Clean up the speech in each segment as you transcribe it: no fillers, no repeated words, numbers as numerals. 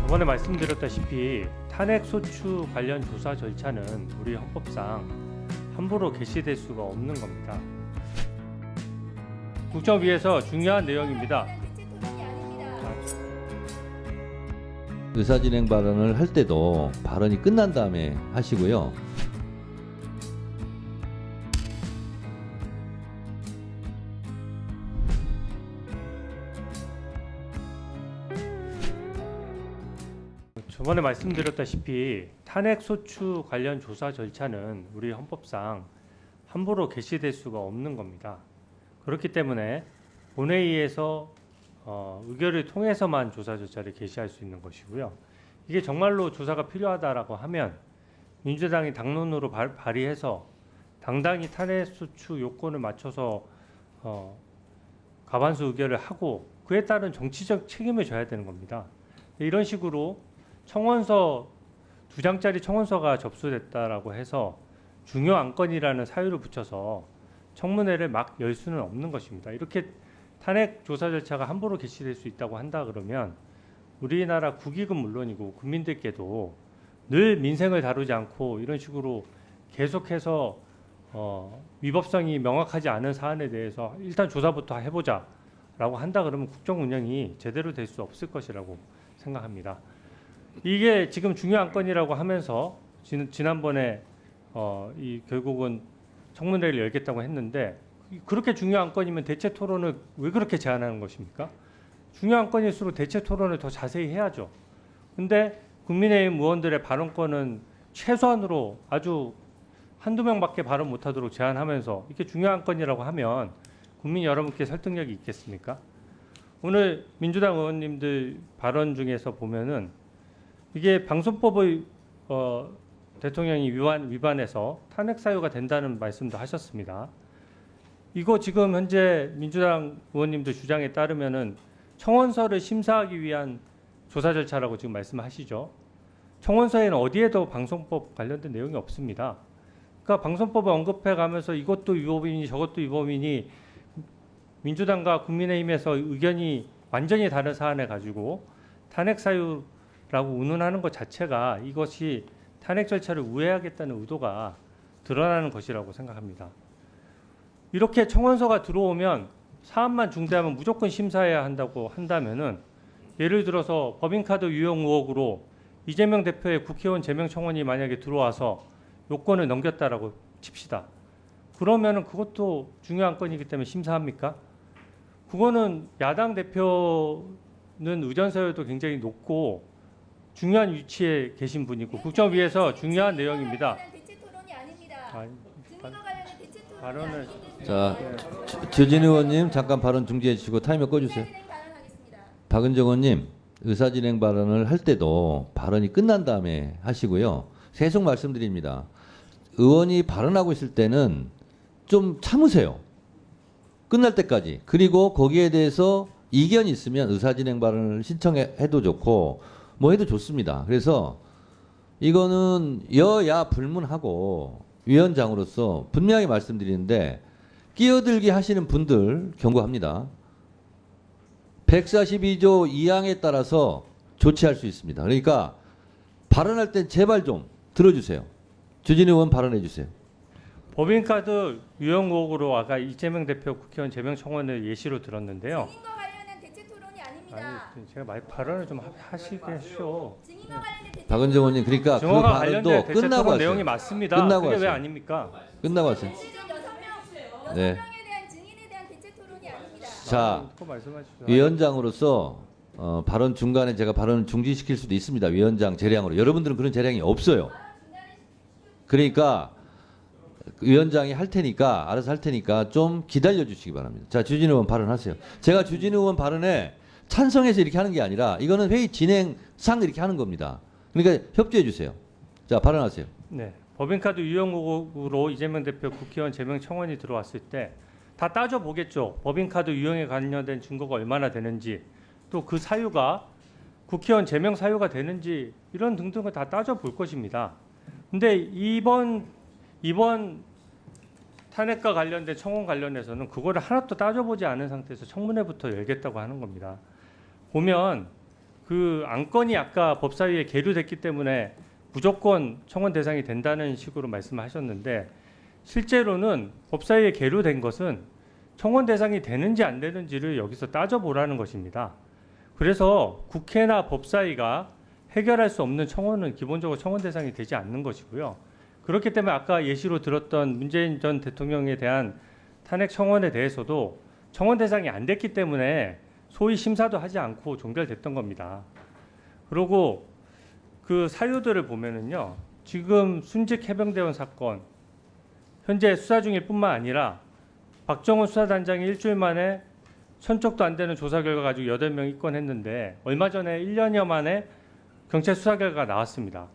저번에 말씀드렸다시피 탄핵소추 관련 조사 절차는 우리 헌법상 함부로 개시될 수가 없는 겁니다. 국정위에서 중요한 내용입니다. 의사진행 발언을 할 때도 발언이 끝난 다음에 하시고요. 저번에 말씀드렸다시피 탄핵소추 관련 조사 절차는 우리 헌법상 함부로 개시될 수가 없는 겁니다. 그렇기 때문에 본회의에서 의결을 통해서만 조사 절차를 개시할 수 있는 것이고요. 이게 정말로 조사가 필요하다라고 하면 민주당이 당론으로 발의해서 당당히 탄핵소추 요건을 맞춰서 과반수 의결을 하고 그에 따른 정치적 책임을 져야 되는 겁니다. 이런 식으로 청원서 2장짜리 청원서가 접수됐다라고 해서 중요 안건이라는 사유를 붙여서 청문회를 막 열 수는 없는 것입니다. 이렇게 탄핵 조사 절차가 함부로 개시될 수 있다고 한다 그러면 우리나라 국익은 물론이고 국민들께도 늘 민생을 다루지 않고 이런 식으로 계속해서 위법성이 명확하지 않은 사안에 대해서 일단 조사부터 해보자라고 한다 그러면 국정 운영이 제대로 될 수 없을 것이라고 생각합니다. 이게 지금 중요한 안건이라고 하면서 지난번에 결국은 청문회를 열겠다고 했는데 그렇게 중요한 안건이면 대체 토론을 왜 그렇게 제안하는 것입니까? 중요한 안건일수록 대체 토론을 더 자세히 해야죠. 근데 국민의힘 의원들의 발언권은 최소한으로 아주 한두 명밖에 발언 못하도록 제한하면서 이렇게 중요한 안건이라고 하면 국민 여러분께 설득력이 있겠습니까? 오늘 민주당 의원님들 발언 중에서 보면은 이게 방송법의 대통령이 위반해서 탄핵 사유가 된다는 말씀도 하셨습니다. 이거 지금 현재 민주당 의원님들 주장에 따르면은 청원서를 심사하기 위한 조사 절차라고 지금 말씀하시죠. 청원서에는 어디에도 방송법 관련된 내용이 없습니다. 그러니까 방송법을 언급해 가면서 이것도 위법이니 저것도 위법이니 민주당과 국민의힘에서 의견이 완전히 다른 사안에 가지고 탄핵 사유라고 운운하는 것 자체가 이것이 탄핵 절차를 우회하겠다는 의도가 드러나는 것이라고 생각합니다. 이렇게 청원서가 들어오면 사안만 중대하면 무조건 심사해야 한다고 한다면은 예를 들어서 법인카드 유용 의혹으로 이재명 대표의 국회의원 제명 청원이 만약에 들어와서 요건을 넘겼다라고 칩시다. 그러면은 그것도 중요한 건이기 때문에 심사합니까? 그거는 야당 대표는 의전서열도 굉장히 높고 중요한 위치에 계신 분이고 국정위에서 중요한 내용입니다. 발언을 자, 주진 의원님 잠깐 발언 중지해 주시고 타이머 꺼주세요. 박은정 의원님 의사진행 발언을 할 때도 발언이 끝난 다음에 하시고요. 계속 말씀드립니다. 의원이 발언하고 있을 때는 좀 참으세요. 끝날 때까지. 그리고 거기에 대해서 이견이 있으면 의사진행 발언을 신청해도 좋고 뭐 해도 좋습니다. 그래서 이거는 여야 불문하고 위원장으로서 분명히 말씀드리는데 끼어들기 하시는 분들 경고합니다. 142조 2항에 따라서 조치할 수 있습니다. 그러니까 발언할 땐 제발 좀 들어주세요. 주진 의원 발언해 주세요. 법인카드 유용 의혹으로 아까 이재명 대표 국회의원 제명 청원을 예시로 들었는데요. 증인과 관련한 대체 토론이 아닙니다. 아니 제가 발언을 좀 하시게 하시오. 증인과 관련된 대체 박은정 의원님 그러니까 그 증언과 발언도 관련된 대체 끝나고 토론 내용이 하세요. 맞습니다. 끝나고 그게 왜 하세요. 아닙니까? 끝나고 하세요. 여섯 네. 명에 대한 증인에 대한 대체 토론이 아닙니다. 자, 그거 말씀하시죠. 위원장으로서 발언 중간에 제가 발언을 중지시킬 수도 있습니다. 위원장 재량으로. 여러분들은 그런 재량이 없어요. 그러니까 위원장이 할 테니까 알아서 할 테니까 좀 기다려 주시기 바랍니다. 자, 주진 의원 발언하세요. 제가 주진 의원 발언에 찬성해서 이렇게 하는 게 아니라 이거는 회의 진행상 이렇게 하는 겁니다. 그러니까 협조해 주세요. 자, 발언하세요. 네, 법인카드 유용 의혹으로 이재명 대표 국회의원 제명 청원이 들어왔을 때 다 따져 보겠죠. 법인카드 유용에 관련된 증거가 얼마나 되는지, 또 그 사유가 국회의원 제명 사유가 되는지 이런 등등을 다 따져 볼 것입니다. 근데 이번 탄핵과 관련된 청원 관련해서는 그거를 하나도 따져보지 않은 상태에서 청문회부터 열겠다고 하는 겁니다. 보면 그 안건이 아까 법사위에 계류됐기 때문에 무조건 청원 대상이 된다는 식으로 말씀하셨는데 실제로는 법사위에 계류된 것은 청원 대상이 되는지 안 되는지를 여기서 따져보라는 것입니다. 그래서 국회나 법사위가 해결할 수 없는 청원은 기본적으로 청원 대상이 되지 않는 것이고요. 그렇기 때문에 아까 예시로 들었던 문재인 전 대통령에 대한 탄핵 청원에 대해서도 청원 대상이 안 됐기 때문에 소위 심사도 하지 않고 종결됐던 겁니다. 그리고 그 사유들을 보면은요, 지금 순직 해병대원 사건 현재 수사 중일 뿐만 아니라 박정훈 수사단장이 일주일 만에 1000쪽도 안 되는 조사 결과 가지고 8명 입건했는데 얼마 전에 1년여 만에 경찰 수사 결과가 나왔습니다.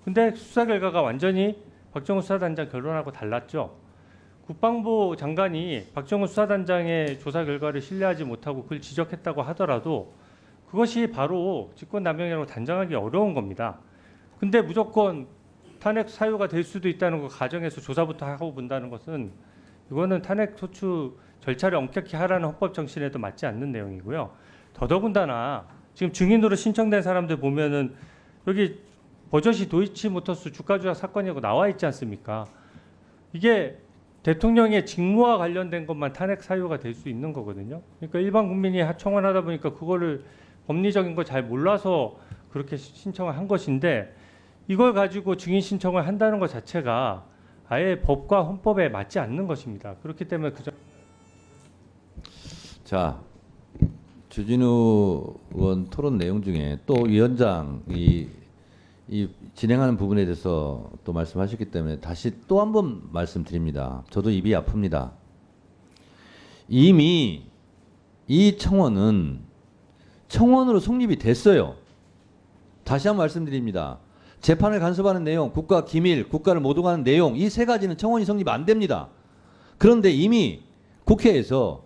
근데 수사 결과가 완전히 박정훈 수사단장 결론하고 달랐죠. 국방부 장관이 박정훈 수사단장의 조사 결과를 신뢰하지 못하고 그걸 지적했다고 하더라도 그것이 바로 직권남용이라고 단정하기 어려운 겁니다. 근데 무조건 탄핵 사유가 될 수도 있다는 거 가정에서 조사부터 하고 본다는 것은 이거는 탄핵 소추 절차를 엄격히 하라는 헌법 정신에도 맞지 않는 내용이고요. 더더군다나 지금 증인으로 신청된 사람들 보면은 여기 버젓이 도이치모터스 주가 조작 사건이라고 나와 있지 않습니까? 이게 대통령의 직무와 관련된 것만 탄핵 사유가 될 수 있는 거거든요. 그러니까 일반 국민이 청원하다 보니까 그거를 법리적인 걸 잘 몰라서 그렇게 신청을 한 것인데 이걸 가지고 증인 신청을 한다는 것 자체가 아예 법과 헌법에 맞지 않는 것입니다. 그렇기 때문에 자, 주진우 의원 토론 내용 중에 또 위원장이 이 진행하는 부분에 대해서 또 말씀하셨기 때문에 다시 또 한 번 말씀드립니다. 저도 입이 아픕니다. 이미 이 청원은 청원으로 성립이 됐어요. 다시 한번 말씀드립니다. 재판을 간섭하는 내용, 국가 기밀, 국가를 모독하는 내용 이 세 가지는 청원이 성립 안 됩니다. 그런데 이미 국회에서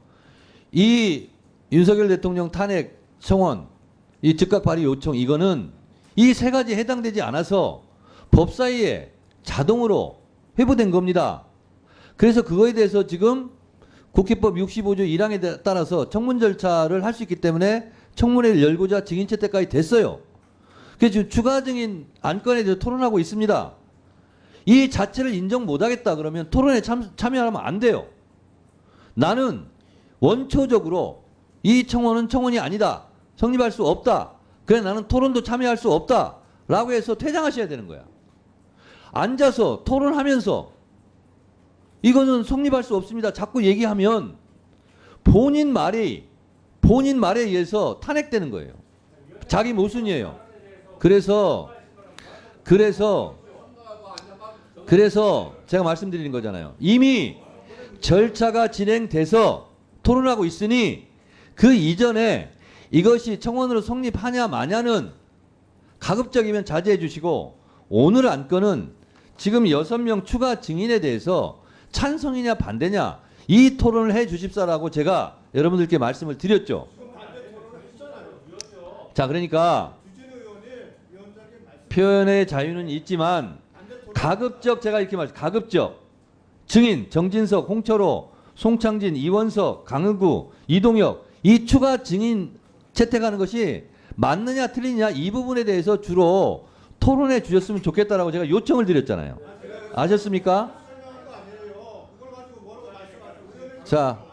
이 윤석열 대통령 탄핵 청원, 이 즉각 발의 요청 이거는 이 세 가지에 해당되지 않아서 법사위에 자동으로 회부된 겁니다. 그래서 그거에 대해서 지금 국회법 65조 1항에 따라서 청문 절차를 할 수 있기 때문에 청문회를 열고자 증인 채택까지 됐어요. 그래서 지금 추가 증인 안건에 대해서 토론하고 있습니다. 이 자체를 인정 못하겠다 그러면 토론에 참여하면 안 돼요. 나는 원초적으로 이 청원은 청원이 아니다. 성립할 수 없다. 그래 나는 토론도 참여할 수 없다. 라고 해서 퇴장하셔야 되는 거야. 앉아서 토론하면서 이거는 성립할 수 없습니다. 자꾸 얘기하면 본인 말에 의해서 탄핵되는 거예요. 자기 모순이에요. 그래서 제가 말씀드리는 거잖아요. 이미 절차가 진행돼서 토론하고 있으니 그 이전에 이것이 청원으로 성립하냐 마냐는 가급적이면 자제해 주시고 오늘 안건은 지금 6명 추가 증인에 대해서 찬성이냐 반대냐 이 토론을 해 주십사라고 제가 여러분들께 말씀을 드렸죠. 자, 그러니까 표현의 자유는 있지만 가급적 제가 이렇게 가급적 증인 정진석, 홍철호, 송창진, 이원석, 강은구, 이동혁 이 추가 증인 채택하는 것이 맞느냐 틀리냐 이 부분에 대해서 주로 토론해 주셨으면 좋겠다라고 제가 요청을 드렸잖아요. 아셨습니까? 자.